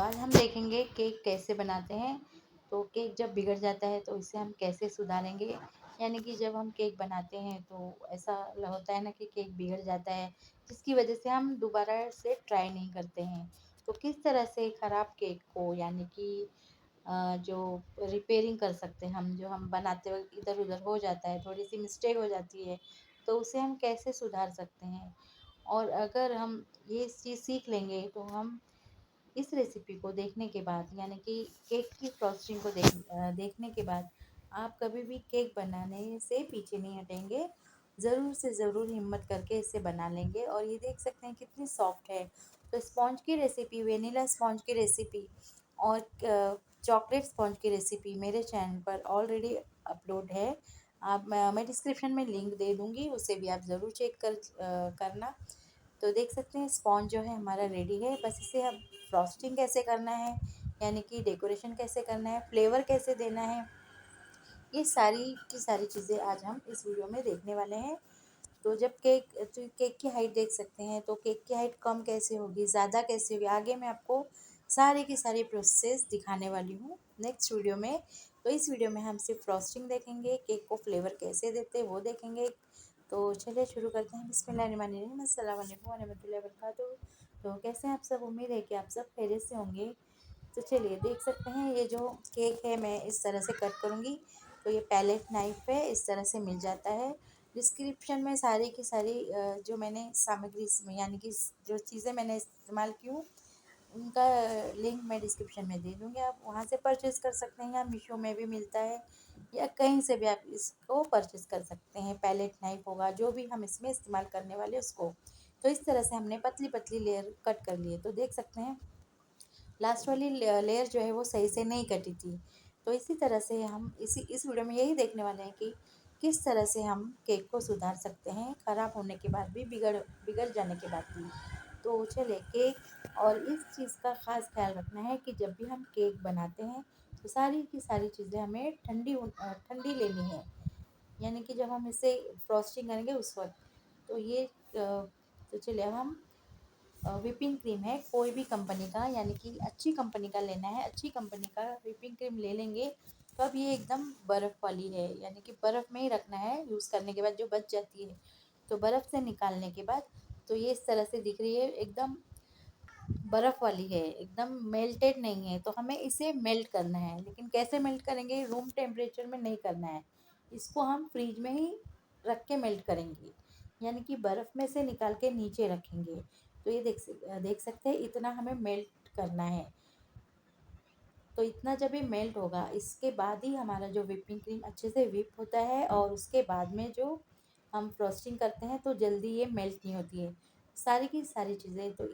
तो आज हम देखेंगे केक कैसे बनाते हैं। तो केक जब बिगड़ जाता है तो इसे हम कैसे सुधारेंगे। यानी कि जब हम केक बनाते हैं तो ऐसा होता है ना कि केक बिगड़ जाता है, जिसकी वजह से हम दोबारा से ट्राई नहीं करते हैं। तो किस तरह से ख़राब केक को यानी कि जो रिपेयरिंग कर सकते हैं हम, जो हम बनाते वक्त इधर उधर हो जाता है, थोड़ी सी मिस्टेक हो जाती है, तो उसे हम कैसे सुधार सकते हैं। और अगर हम ये चीज़ सीख लेंगे तो हम इस रेसिपी को देखने के बाद यानी कि केक की फ्रॉस्टिंग को देखने के बाद आप कभी भी केक बनाने से पीछे नहीं हटेंगे। ज़रूर से ज़रूर हिम्मत करके इसे बना लेंगे। और ये देख सकते हैं कितनी सॉफ्ट है। तो स्पॉन्ज की रेसिपी, वेनिला स्पॉन्ज की रेसिपी और चॉकलेट स्पॉन्ज की रेसिपी मेरे चैनल पर ऑलरेडी अपलोड है। आप मैं डिस्क्रिप्शन में लिंक दे दूँगी, उसे भी आप ज़रूर चेक करना। तो देख सकते हैं स्पॉन्ज जो है हमारा रेडी है। बस इसे अब फ्रॉस्टिंग कैसे करना है, यानी कि डेकोरेशन कैसे करना है, फ्लेवर कैसे देना है, ये सारी की सारी चीज़ें आज हम इस वीडियो में देखने वाले हैं। तो जब केक की हाइट देख सकते हैं, तो केक की हाइट कम कैसे होगी, ज़्यादा कैसे होगी, आगे मैं आपको सारी की सारी प्रोसेस दिखाने वाली हूँ नेक्स्ट वीडियो में। तो इस वीडियो में हम सिर्फ फ्रॉस्टिंग देखेंगे, केक को फ्लेवर कैसे देते हैं वो देखेंगे। तो चलिए शुरू करते हैं। बिस्मिल्लाहिर्रहमानिर्रहीम, अस्सलाम वालेकुम वरहमतुल्लाहि वबरकातुहू। तो कैसे हैं आप सब? उम्मीद है कि आप सब खैरियत से होंगे। तो चलिए देख सकते हैं ये जो केक है मैं इस तरह से कट करूँगी। तो ये पैलेट नाइफ है, इस तरह से मिल जाता है। डिस्क्रिप्शन में सारी की सारी जो मैंने सामग्री इसमें यानी कि जो चीज़ें मैंने इस्तेमाल की हूँ उनका लिंक मैं डिस्क्रिप्शन में दे दूँगी। आप वहाँ से परचेज़ कर सकते हैं या मीशो में भी मिलता है, या कहीं से भी आप इसको परचेज़ कर सकते हैं। पैलेट नाइफ होगा जो भी हम इसमें इस्तेमाल करने वाले उसको। तो इस तरह से हमने पतली पतली लेयर कट कर लिए। तो देख सकते हैं लास्ट वाली लेयर जो है वो सही से नहीं कटी थी। तो इसी तरह से हम इस वीडियो में यही देखने वाले हैं कि किस तरह से हम केक को सुधार सकते हैं, ख़राब होने के बाद भी, बिगड़ बिगड़ जाने के बाद भी। तो चलिए केक, और इस चीज़ का ख़ास ख्याल रखना है कि जब भी हम केक बनाते हैं तो सारी की सारी चीज़ें हमें ठंडी लेनी है। यानी कि जब हम इसे फ्रॉस्टिंग करेंगे उस वक्त। तो तो चलिए अब हम व्हिपिंग क्रीम है कोई भी कंपनी का, यानी कि अच्छी कंपनी का लेना है। अच्छी कंपनी का व्हिपिंग क्रीम ले लेंगे। तो अब ये एकदम बर्फ़ वाली है, यानी कि बर्फ़ में ही रखना है। यूज़ करने के बाद जो बच जाती है तो बर्फ़ से निकालने के बाद तो ये इस तरह से दिख रही है, एकदम बर्फ़ वाली है, एकदम मेल्टेड नहीं है। तो हमें इसे मेल्ट करना है, लेकिन कैसे मेल्ट करेंगे? रूम टेम्परेचर में नहीं करना है, इसको हम फ्रिज में ही रख के मेल्ट करेंगे। यानी कि बर्फ़ में से निकाल के नीचे रखेंगे। तो ये देख सकते हैं इतना हमें मेल्ट करना है। तो इतना जब ये मेल्ट होगा इसके बाद ही हमारा जो व्हिपिंग क्रीम अच्छे से व्हिप होता है, और उसके बाद में जो हम फ्रॉस्टिंग करते हैं तो जल्दी ये मेल्ट नहीं होती है सारी की सारी चीज़ें। तो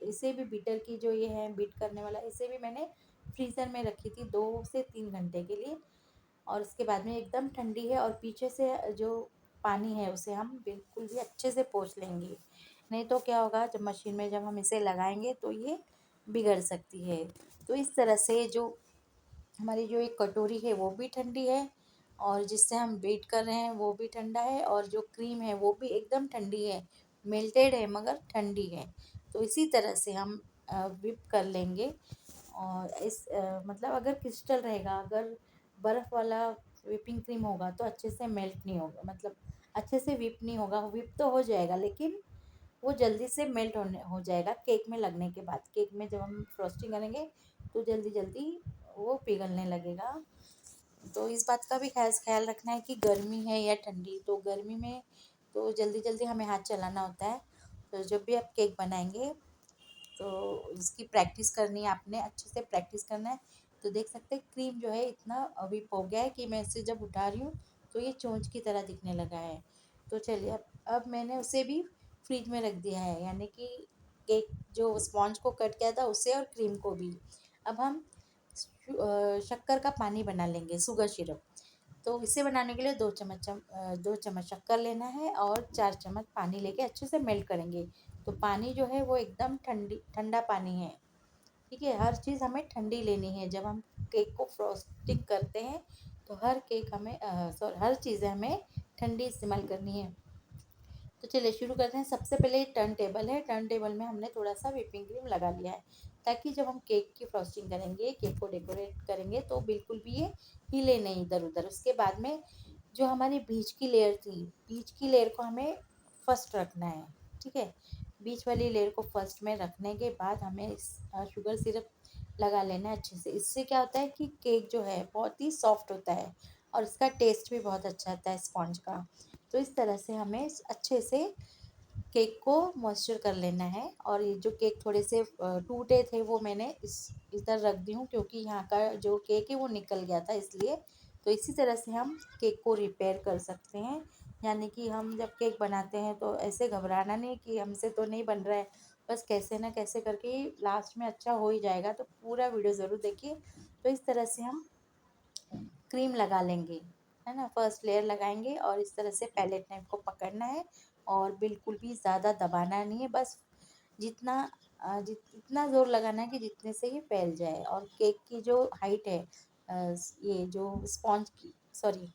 इसे भी बीटर की जो ये है बीट करने वाला, इसे भी मैंने फ्रीज़र में रखी थी 2 से 3 घंटे के लिए। और उसके बाद में एकदम ठंडी है, और पीछे से जो पानी है उसे हम बिल्कुल भी अच्छे से पोंछ लेंगे। नहीं तो क्या होगा, जब मशीन में जब हम इसे लगाएंगे तो ये बिगड़ सकती है। तो इस तरह से जो हमारी जो एक कटोरी है वो भी ठंडी है, और जिससे हम बीट कर रहे हैं वो भी ठंडा है, और जो क्रीम है वो भी एकदम ठंडी है, मेल्टेड है मगर ठंडी है। तो इसी तरह से हम व्हिप कर लेंगे। और मतलब अगर क्रिस्टल रहेगा, अगर बर्फ़ वाला व्हिपिंग क्रीम होगा तो अच्छे से मेल्ट नहीं होगा, मतलब अच्छे से व्हिप नहीं होगा। व्हिप तो हो जाएगा लेकिन वो जल्दी से मेल्ट होने हो जाएगा केक में लगने के बाद। केक में जब हम फ्रॉस्टिंग करेंगे तो जल्दी जल्दी वो पिघलने लगेगा। तो इस बात का भी ख़ास ख़्याल रखना है कि गर्मी है या ठंडी। तो गर्मी में तो जल्दी जल्दी हमें हाथ चलाना होता है। तो जब भी आप केक बनाएंगे तो इसकी प्रैक्टिस करनी है, आपने अच्छे से प्रैक्टिस करना है। तो देख सकते हैं क्रीम जो है इतना व्हिप हो गया है कि मैं इसे जब उठा रही हूँ तो ये चोंच की तरह दिखने लगा है। तो चलिए अब मैंने उसे भी फ्रिज में रख दिया है, यानी कि केक जो स्पॉन्ज को कट किया था उसे और क्रीम को भी। अब हम शक्कर का पानी बना लेंगे, शुगर सिरप। तो इसे बनाने के लिए 2 चम्मच शक्कर लेना है, और 4 चम्मच पानी लेके अच्छे से मेल्ट करेंगे। तो पानी जो है वो एकदम ठंडा पानी है। ठीक है, हर चीज़ हमें ठंडी लेनी है जब हम केक को फ्रॉस्टिंग करते हैं। तो हर चीज़ें हमें ठंडी इस्तेमाल करनी है। तो चलिए शुरू करते हैं। सबसे पहले टर्न टेबल है, टर्न टेबल में हमने थोड़ा सा व्हिपिंग क्रीम लगा लिया है ताकि जब हम केक की फ्रॉस्टिंग करेंगे, केक को डेकोरेट करेंगे तो बिल्कुल भी ये हिले नहीं इधर-उधर। उसके बाद में जो हमारी बीच की लेयर थी, बीच की लेयर को हमें फर्स्ट रखना है, ठीक है? बीच वाली लेयर को फर्स्ट में रखने के बाद हमें शुगर सिरप लगा लेना है अच्छे से। इससे क्या होता है कि केक जो है बहुत ही सॉफ्ट होता है और इसका टेस्ट भी बहुत अच्छा आता है स्पॉन्ज का। तो इस तरह से हमें अच्छे से केक को मॉइस्चर कर लेना है। और ये जो केक थोड़े से टूटे थे वो मैंने इस इधर रख दी हूँ, क्योंकि यहाँ का जो केक है वो निकल गया था इसलिए। तो इसी तरह से हम केक को रिपेयर कर सकते हैं। यानी कि हम जब केक बनाते हैं तो ऐसे घबराना नहीं कि हमसे तो नहीं बन रहा है, बस कैसे ना कैसे करके लास्ट में अच्छा हो ही जाएगा। तो पूरा वीडियो ज़रूर देखिए। तो इस तरह से हम क्रीम लगा लेंगे, है ना? फर्स्ट लेयर लगाएंगे और इस तरह से पैलेट नाइफ को पकड़ना है और बिल्कुल भी ज़्यादा दबाना नहीं है, बस जितना इतना ज़ोर लगाना है कि जितने से ये फैल जाए। और केक की जो हाइट है, ये जो स्पॉन्ज की, सॉरी,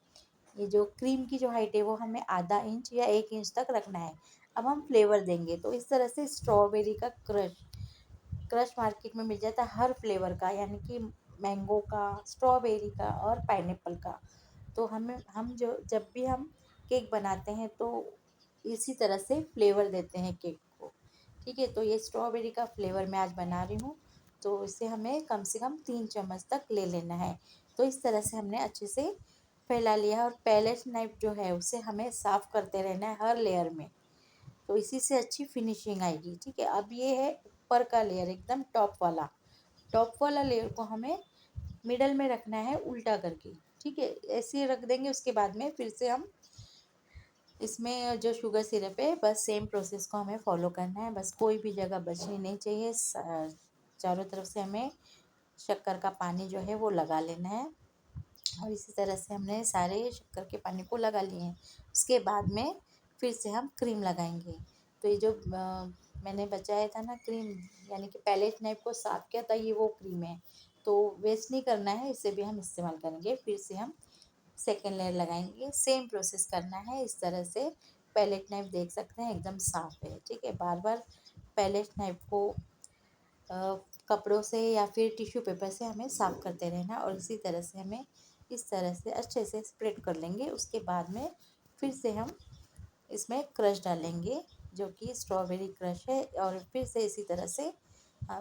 ये जो क्रीम की जो हाइट है वो हमें आधा इंच या 1 इंच तक रखना है। अब हम फ्लेवर देंगे तो इस तरह से स्ट्रॉबेरी का क्रश, मार्केट में मिल जाता है हर फ्लेवर का, यानी कि मैंगो का, स्ट्रॉबेरी का और पाइनएप्पल का। तो हम जो जब भी हम केक बनाते हैं तो इसी तरह से फ्लेवर देते हैं केक को, ठीक है? तो ये स्ट्रॉबेरी का फ्लेवर मैं आज बना रही हूँ, तो इसे हमें कम से कम 3 चम्मच तक ले लेना है। तो इस तरह से हमने अच्छे से फैला लिया है और पैलेट नाइफ जो है उसे हमें साफ़ करते रहना है हर लेयर में। तो इसी से अच्छी फिनिशिंग आएगी, ठीक है? अब ये है ऊपर का लेयर, एकदम टॉप वाला लेयर को हमें मिडल में रखना है उल्टा करके, ठीक है? ऐसे ही रख देंगे। उसके बाद में फिर से हम इसमें जो शुगर सिरप है, बस सेम प्रोसेस को हमें फॉलो करना है। बस कोई भी जगह बचनी नहीं चाहिए। चारों तरफ से हमें शक्कर का पानी जो है वो लगा लेना है और इसी तरह से हमने सारे शक्कर के पानी को लगा लिए हैं। उसके बाद में फिर से हम क्रीम लगाएंगे। तो ये जो मैंने बचाया था ना क्रीम, यानी कि पैलेट नाइफ को साफ़ किया था, ये वो क्रीम है। तो वेस्ट नहीं करना है, इसे भी हम इस्तेमाल करेंगे। फिर से हम सेकेंड लेयर लगाएंगे, सेम प्रोसेस करना है इस तरह से। पैलेट नाइफ देख सकते हैं एकदम साफ़ है, ठीक है? बार बार पैलेट नाइफ को कपड़ों से या फिर टिश्यू पेपर से हमें साफ़ करते रहना और इसी तरह से हमें इस तरह से अच्छे से स्प्रेड कर लेंगे। उसके बाद में फिर से हम इसमें क्रश डालेंगे, जो कि स्ट्रॉबेरी क्रश है। और फिर से इसी तरह से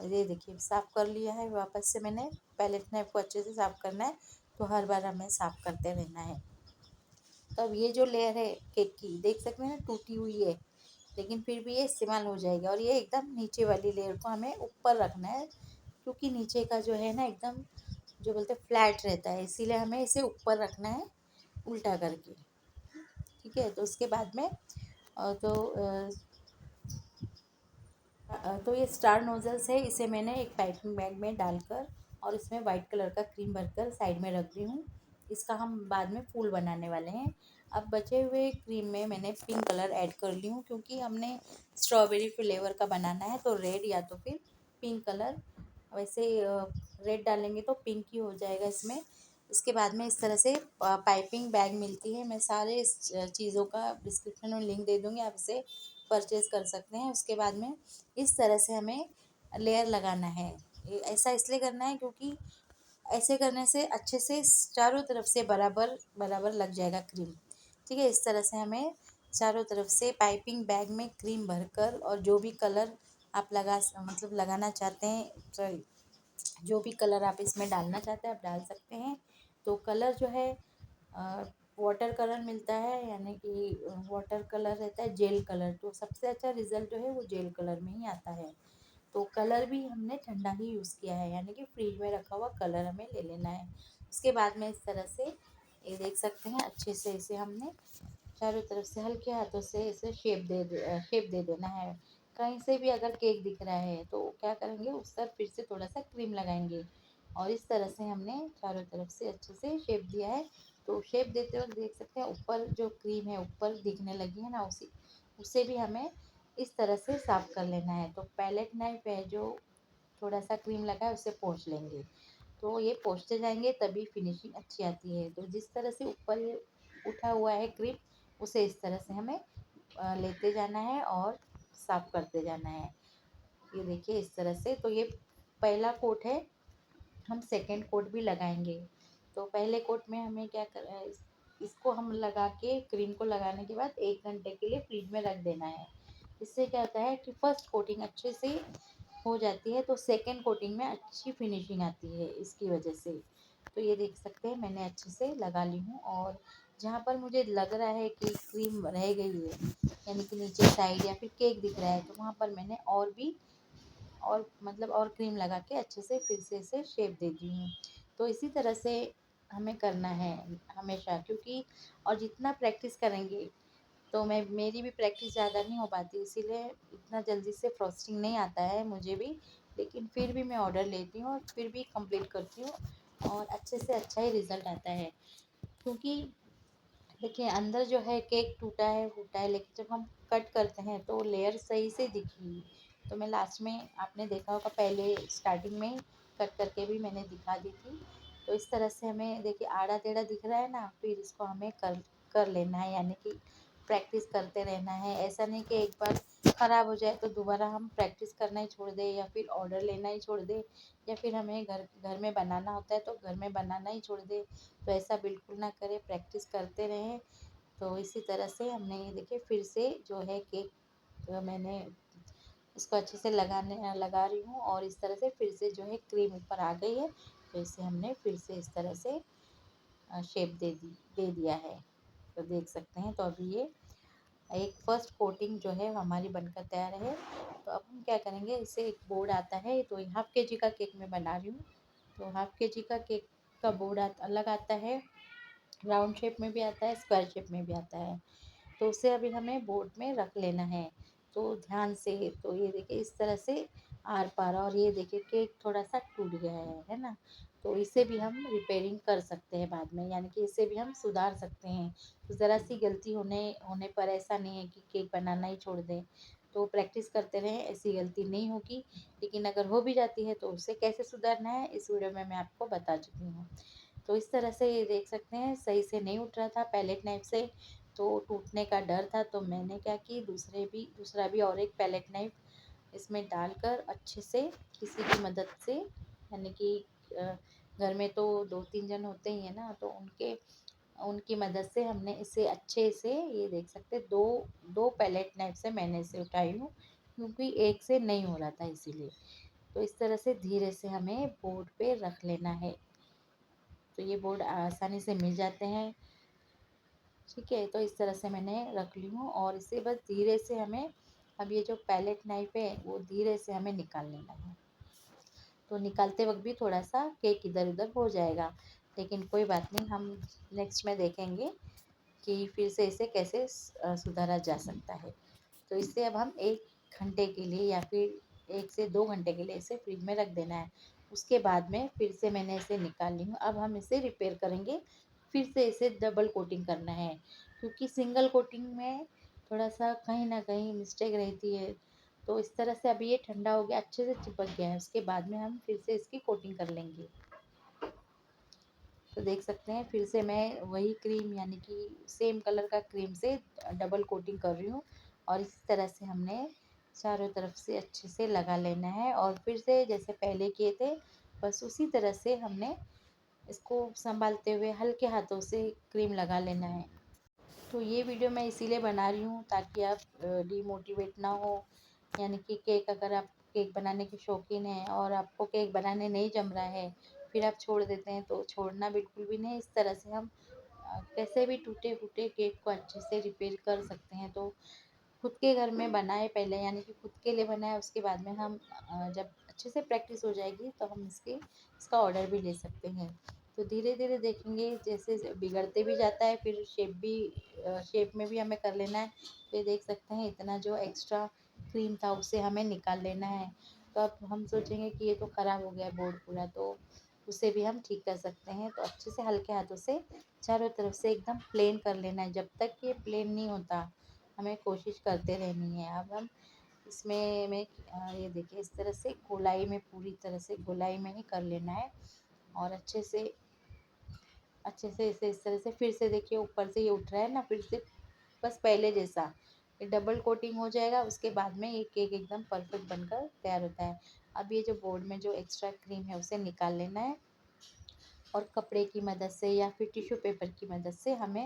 ये देखिए साफ़ कर लिया है वापस से मैंने। पैलेट नाइफ को अच्छे से साफ़ करना है, तो हर बार हमें साफ़ करते रहना है। तो अब ये जो लेयर है केक की, देख सकते हैं ना, टूटी हुई है, लेकिन फिर भी ये इस्तेमाल हो जाएगी। और ये एकदम नीचे वाली लेयर को हमें ऊपर रखना है, क्योंकि नीचे का जो है ना एकदम, जो बोलते हैं, फ्लैट रहता है, इसीलिए हमें इसे ऊपर रखना है उल्टा करके, ठीक है? तो उसके बाद में तो ये स्टार नोज़ल्स है, इसे मैंने एक पाइपिंग बैग में डालकर और इसमें वाइट कलर का क्रीम भरकर साइड में रख दी हूँ। इसका हम बाद में फूल बनाने वाले हैं। अब बचे हुए क्रीम में मैंने पिंक कलर ऐड कर ली हूँ, क्योंकि हमने स्ट्रॉबेरी फ्लेवर का बनाना है, तो रेड या तो फिर पिंक कलर। वैसे रेड डालेंगे तो पिंक ही हो जाएगा इसमें। इसके बाद में इस तरह से पाइपिंग बैग मिलती है, मैं सारे इस चीज़ों का डिस्क्रिप्शन में लिंक दे दूँगी, आप इसे परचेज़ कर सकते हैं। उसके बाद में इस तरह से हमें लेयर लगाना है। ये ऐसा इसलिए करना है क्योंकि ऐसे करने से अच्छे से चारों तरफ से बराबर बराबर लग जाएगा क्रीम, ठीक है? इस तरह से हमें चारों तरफ से पाइपिंग बैग में क्रीम भरकर, और जो भी कलर आप मतलब लगाना चाहते हैं, सॉरी, जो भी कलर आप इसमें डालना चाहते हैं आप डाल सकते हैं। तो कलर जो है वाटर कलर मिलता है, यानी कि वाटर कलर रहता है, जेल कलर। तो सबसे अच्छा रिज़ल्ट जो है वो जेल कलर में ही आता है। तो कलर भी हमने ठंडा ही यूज़ किया है, यानी कि फ्रिज में रखा हुआ कलर हमें ले लेना है। उसके बाद में इस तरह से ये देख सकते हैं, अच्छे से इसे हमने चारों तरफ से हल्के हाथों से इसे शेप दे देना है। कहीं से भी अगर केक दिख रहा है तो क्या करेंगे, उस पर फिर से थोड़ा सा क्रीम लगाएंगे और इस तरह से हमने चारों तरफ से अच्छे से शेप दिया है। तो शेप देते वक्त देख सकते हैं ऊपर जो क्रीम है ऊपर दिखने लगी है ना, उसे भी हमें इस तरह से साफ़ कर लेना है। तो पैलेट नाइफ है जो थोड़ा सा क्रीम लगा है उसे पोंछ लेंगे। तो ये पोंछते जाएंगे तभी फिनिशिंग अच्छी आती है। तो जिस तरह से ऊपर ये उठा हुआ है क्रीम, उसे इस तरह से हमें लेते जाना है और साफ़ करते जाना है। ये देखिए इस तरह से। तो ये पहला कोट है, हम सेकंड कोट भी लगाएंगे। तो पहले कोट में हमें क्या इसको हम लगा के, क्रीम को लगाने के बाद 1 घंटे के लिए फ्रिज में रख देना है। इससे क्या होता है कि फर्स्ट कोटिंग अच्छे से हो जाती है, तो सेकंड कोटिंग में अच्छी फिनिशिंग आती है इसकी वजह से। तो ये देख सकते हैं मैंने अच्छे से लगा ली हूँ, और जहाँ पर मुझे लग रहा है कि क्रीम रह गई है, यानी कि नीचे साइड या फिर केक दिख रहा है, तो वहाँ पर मैंने और भी और मतलब और क्रीम लगा के अच्छे से फिर से इसे शेप दे दी हूँ। तो इसी तरह से हमें करना है हमेशा, क्योंकि और जितना प्रैक्टिस करेंगे, तो मेरी भी प्रैक्टिस ज़्यादा नहीं हो पाती, इसीलिए इतना जल्दी से फ्रॉस्टिंग नहीं आता है मुझे भी, लेकिन फिर भी मैं ऑर्डर लेती हूँ और फिर भी कंप्लीट करती हूँ, और अच्छे से अच्छा ही रिज़ल्ट आता है। क्योंकि देखिए अंदर जो है केक टूटा है, लेकिन जब हम कट करते हैं तो लेयर सही से दिखी। तो मैं लास्ट में, आपने देखा होगा पहले स्टार्टिंग में कट करके भी मैंने दिखा दी थी। तो इस तरह से हमें देखिए आड़ा टेढ़ा दिख रहा है ना, फिर इसको हमें कर कर लेना है, यानी कि प्रैक्टिस करते रहना है। ऐसा नहीं कि एक बार ख़राब हो जाए तो दोबारा हम प्रैक्टिस करना ही छोड़ दें, या फिर ऑर्डर लेना ही छोड़ दें, या फिर हमें घर घर में बनाना होता है तो घर में बनाना ही छोड़ दें। तो ऐसा बिल्कुल ना करें, प्रैक्टिस करते रहें। तो इसी तरह से हमने ये देखिए फिर से जो है केक, मैंने इसको अच्छे से लगा रही हूँ, और इस तरह से फिर से जो है क्रीम ऊपर आ गई है। तो इसे हमने फिर से इस तरह से शेप दे दिया है। तो देख सकते हैं, तो अभी ये एक फर्स्ट कोटिंग जो है हमारी बनकर तैयार है। तो अब हम क्या करेंगे, इसे एक बोर्ड आता है, तो 1/2 kg का केक मैं बना रही हूँ। तो 1/2 kg का केक का बोर्ड अलग आता है, राउंड शेप में भी आता है, स्क्वायर शेप में भी आता है। तो उसे अभी हमें बोर्ड में रख लेना है। तो ध्यान से, तो ये देखिए इस तरह से आर पार, और ये देखिए केक थोड़ा सा टूट गया है ना। तो इसे भी हम रिपेयरिंग कर सकते हैं बाद में, यानी कि इसे भी हम सुधार सकते हैं। तो ज़रा सी गलती होने होने पर ऐसा नहीं है कि केक बनाना ही छोड़ दें। तो प्रैक्टिस करते रहें, ऐसी गलती नहीं होगी। लेकिन अगर हो भी जाती है तो उसे कैसे सुधारना है, इस वीडियो में मैं आपको बता चुकी हूँ। तो इस तरह से ये देख सकते हैं सही से नहीं उठ रहा था पैलेट नाइफ से, तो टूटने का डर था। तो मैंने क्या की, दूसरा भी और एक पैलेट नाइफ इसमें डालकर अच्छे से किसी की मदद से, यानी कि घर में तो 2-3 जन होते ही हैं ना, तो उनकी मदद से हमने इसे अच्छे से, ये देख सकते हैं, दो दो पैलेट नाइफ से मैंने इसे उठाई हूँ, क्योंकि एक से नहीं हो रहा था इसीलिए। तो इस तरह से धीरे से हमें बोर्ड पे रख लेना है। तो ये बोर्ड आसानी से मिल जाते हैं, ठीक है। तो इस तरह से मैंने रख ली हूँ, और इसे बस धीरे से हमें, अब ये जो पैलेट नाइफ है वो धीरे से हमें निकाल लेना है। तो निकालते वक्त भी थोड़ा सा केक इधर उधर हो जाएगा, लेकिन कोई बात नहीं, हम नेक्स्ट में देखेंगे कि फिर से इसे कैसे सुधारा जा सकता है। तो इसे अब हम 1 घंटे के लिए या फिर 1 से 2 घंटे के लिए इसे फ्रिज में रख देना है। उसके बाद में फिर से मैंने इसे निकाल ली हूँ। अब हम इसे रिपेयर करेंगे, फिर से इसे डबल कोटिंग करना है, क्योंकि सिंगल कोटिंग में थोड़ा सा कहीं ना कहीं मिस्टेक रहती है। तो इस तरह से अभी ये ठंडा हो गया, अच्छे से चिपक गया है, उसके बाद में हम फिर से इसकी कोटिंग कर लेंगे। तो देख सकते हैं फिर से मैं वही क्रीम, यानी कि सेम कलर का क्रीम से डबल कोटिंग कर रही हूँ, और इस तरह से हमने चारों तरफ से अच्छे से लगा लेना है, और फिर से जैसे पहले किए थे बस उसी तरह से हमने इसको संभालते हुए हल्के हाथों से क्रीम लगा लेना है। तो ये वीडियो मैं इसीलिए बना रही हूँ ताकि आप डीमोटिवेट ना हो, यानी कि केक, अगर आप केक बनाने के शौकीन हैं और आपको केक बनाने नहीं जम रहा है, फिर आप छोड़ देते हैं, तो छोड़ना बिल्कुल भी नहीं। इस तरह से हम कैसे भी टूटे फूटे केक को अच्छे से रिपेयर कर सकते हैं। तो खुद के घर में बनाए पहले, यानी कि खुद के लिए बनाए, उसके बाद में हम जब अच्छे से प्रैक्टिस हो जाएगी तो हम इसका ऑर्डर भी ले सकते हैं। तो धीरे धीरे देखेंगे, जैसे बिगड़ते भी जाता है, फिर शेप में भी हमें कर लेना है। तो ये देख सकते हैं इतना जो एक्स्ट्रा क्रीम था उसे हमें निकाल लेना है। तो अब हम सोचेंगे कि ये तो ख़राब हो गया बोर्ड पूरा, तो उसे भी हम ठीक कर सकते हैं। तो अच्छे से हल्के हाथों से चारों तरफ से एकदम प्लेन कर लेना है। जब तक ये प्लेन नहीं होता हमें कोशिश करते रहनी है। अब हम इसमें मैं ये देखिए इस तरह से गोलाई में, पूरी तरह से गोलाई में ही कर लेना है, और अच्छे से इसे इस तरह से फिर से देखिए ऊपर से ये उठ रहा है ना, फिर से बस पहले जैसा ये डबल कोटिंग हो जाएगा, उसके बाद में ये केक एकदम परफेक्ट बनकर तैयार होता है। अब ये जो बोर्ड में जो एक्स्ट्रा क्रीम है उसे निकाल लेना है और कपड़े की मदद से या फिर टिश्यू पेपर की मदद से हमें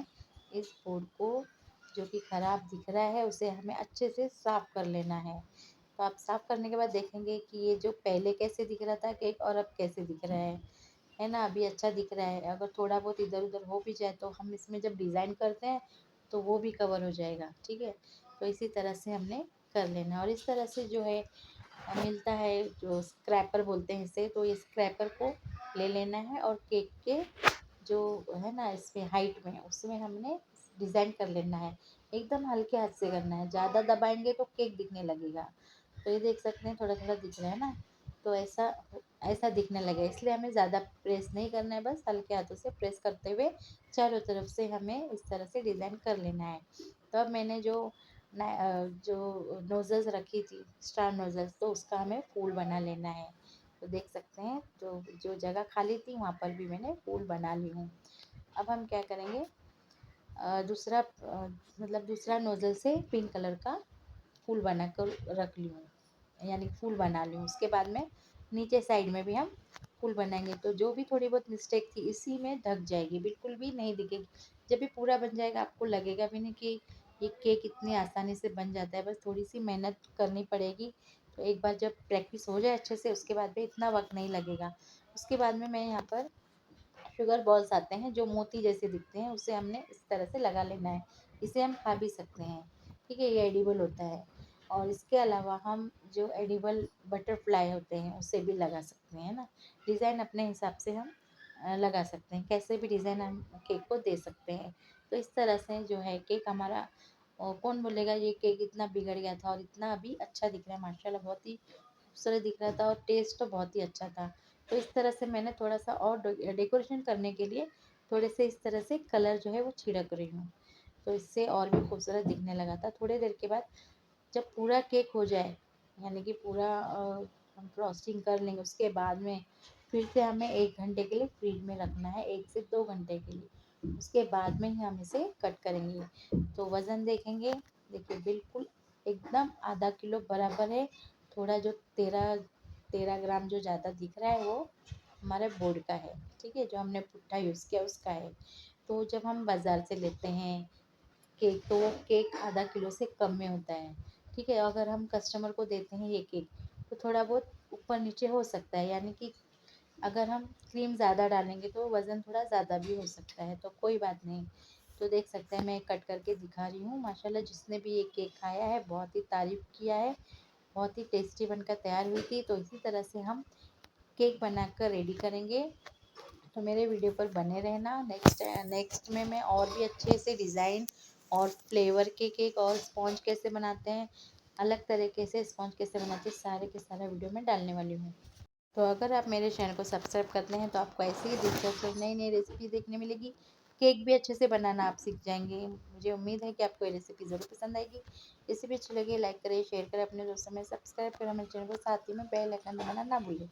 इस बोर्ड को, जो कि ख़राब दिख रहा है, उसे हमें अच्छे से साफ़ कर लेना है। तो आप साफ़ करने के बाद देखेंगे कि ये जो पहले कैसे दिख रहा था केक और अब कैसे दिख रहा है ना? अभी अच्छा दिख रहा है। अगर थोड़ा बहुत इधर-उधर हो भी जाए तो हम इसमें जब डिज़ाइन करते हैं तो वो भी कवर हो जाएगा, ठीक है? तो इसी तरह से हमने कर लेना है और इस तरह से जो है मिलता है, जो स्क्रैपर बोलते हैं इसे, तो ये स्क्रैपर को ले लेना है और केक के जो है ना इसमें हाइट में उसमें हमने डिज़ाइन कर लेना है। एकदम हल्के हाथ से करना है, ज़्यादा दबाएँगे तो केक दिखने लगेगा। तो ये देख सकते हैं थोड़ा-थोड़ा दिख रहा है ना? तो ऐसा ऐसा दिखने लगेगा, इसलिए हमें ज़्यादा प्रेस नहीं करना है, बस हल्के हाथों से प्रेस करते हुए चारों तरफ से हमें इस तरह से डिज़ाइन कर लेना है। तो अब मैंने जो नोज़ल्स रखी थी, स्टार नोज़ल्स, तो उसका हमें फूल बना लेना है। तो देख सकते हैं, तो जो जगह खाली थी वहाँ पर भी मैंने फूल बना ली हूँ। अब हम क्या करेंगे, मतलब दूसरा नोज़ल से पिंक कलर का फूल बनाकर रख ली हूँ, यानी फूल बना ली हूँ। उसके बाद में नीचे साइड में भी हम फूल बनाएँगे, तो जो भी थोड़ी बहुत मिस्टेक थी इसी में ढक जाएगी, बिल्कुल भी नहीं दिखेगी। जब ये पूरा बन जाएगा आपको लगेगा भी नहीं कि ये केक इतनी आसानी से बन जाता है, बस थोड़ी-सी मेहनत करनी पड़ेगी। तो एक बार जब प्रैक्टिस हो जाए अच्छे से, उसके बाद में इतना वक़्त नहीं लगेगा। उसके बाद में मैं यहाँ पर शुगर बॉल्स आते हैं जो मोती जैसे दिखते हैं, उसे हमने इस तरह से लगा लेना है। इसे हम खा भी सकते हैं, ठीक है? ये एडिबल होता है। और इसके अलावा हम जो एडिबल बटरफ्लाई होते हैं उसे भी लगा सकते हैं ना। डिज़ाइन अपने हिसाब से हम लगा सकते हैं, कैसे भी डिज़ाइन हम केक को दे सकते हैं। तो इस तरह से जो है केक हमारा, कौन बोलेगा ये केक इतना बिगड़ गया था और इतना अभी अच्छा दिख रहा है, माशाल्लाह बहुत ही खूबसूरत दिख रहा था और टेस्ट तो बहुत ही अच्छा था। तो इस तरह से मैंने थोड़ा-सा और डेकोरेशन करने के लिए थोड़े से इस तरह से कलर जो है वो छिड़क रही हूँ। तो इससे और भी खूबसूरत दिखने लगा था। थोड़ी देर के बाद जब पूरा केक हो जाए, यानी कि पूरा हम फ्रॉस्टिंग कर लेंगे, उसके बाद में फिर से हमें 1 घंटे के लिए फ्रिज में रखना है, 1 से 2 घंटे के लिए। उसके बाद में ही हम इसे कट करेंगे। तो वज़न देखेंगे, देखिए बिल्कुल एकदम आधा किलो बराबर है। थोड़ा जो 13 ग्राम जो ज़्यादा दिख रहा है वो हमारे बोर्ड का है, ठीक है? जो हमने पुट्ठा यूज़ किया उसका है। तो जब हम बाज़ार से लेते हैं केक, तो वो केक आधा किलो से कम में होता है, ठीक है? अगर हम कस्टमर को देते हैं ये केक, तो थोड़ा बहुत ऊपर-नीचे हो सकता है, यानी कि अगर हम क्रीम ज़्यादा डालेंगे तो वज़न थोड़ा ज़्यादा भी हो सकता है, तो कोई बात नहीं। तो देख सकते हैं मैं कट करके दिखा रही हूँ, माशाल्लाह जिसने भी ये केक खाया है बहुत ही तारीफ़ किया है, बहुत ही टेस्टी बनकर तैयार हुई थी। तो इसी तरह से हम केक बनाकर रेडी करेंगे। तो मेरे वीडियो पर बने रहना। नेक्स्ट में मैं और भी अच्छे से डिज़ाइन और फ्लेवर के केक और स्पॉन्ज कैसे बनाते हैं, अलग तरीके से स्पॉन्ज कैसे बनाते हैं, सारे के सारा वीडियो मैं डालने वाली हूँ। तो अगर आप मेरे चैनल को सब्सक्राइब करते हैं तो आपको ऐसे ही दिलचस्प नई-नई रेसिपी देखने मिलेगी। केक भी अच्छे से बनाना आप सीख जाएँगे। मुझे उम्मीद है कि आपको ये रेसिपी ज़रूर पसंद आएगी। रेसिपी अच्छी लगी लाइक करें, शेयर करें अपने दोस्तों में, सब्सक्राइब करें हमारे चैनल को, साथ ही में बेल आइकन दबाना ना भूलें।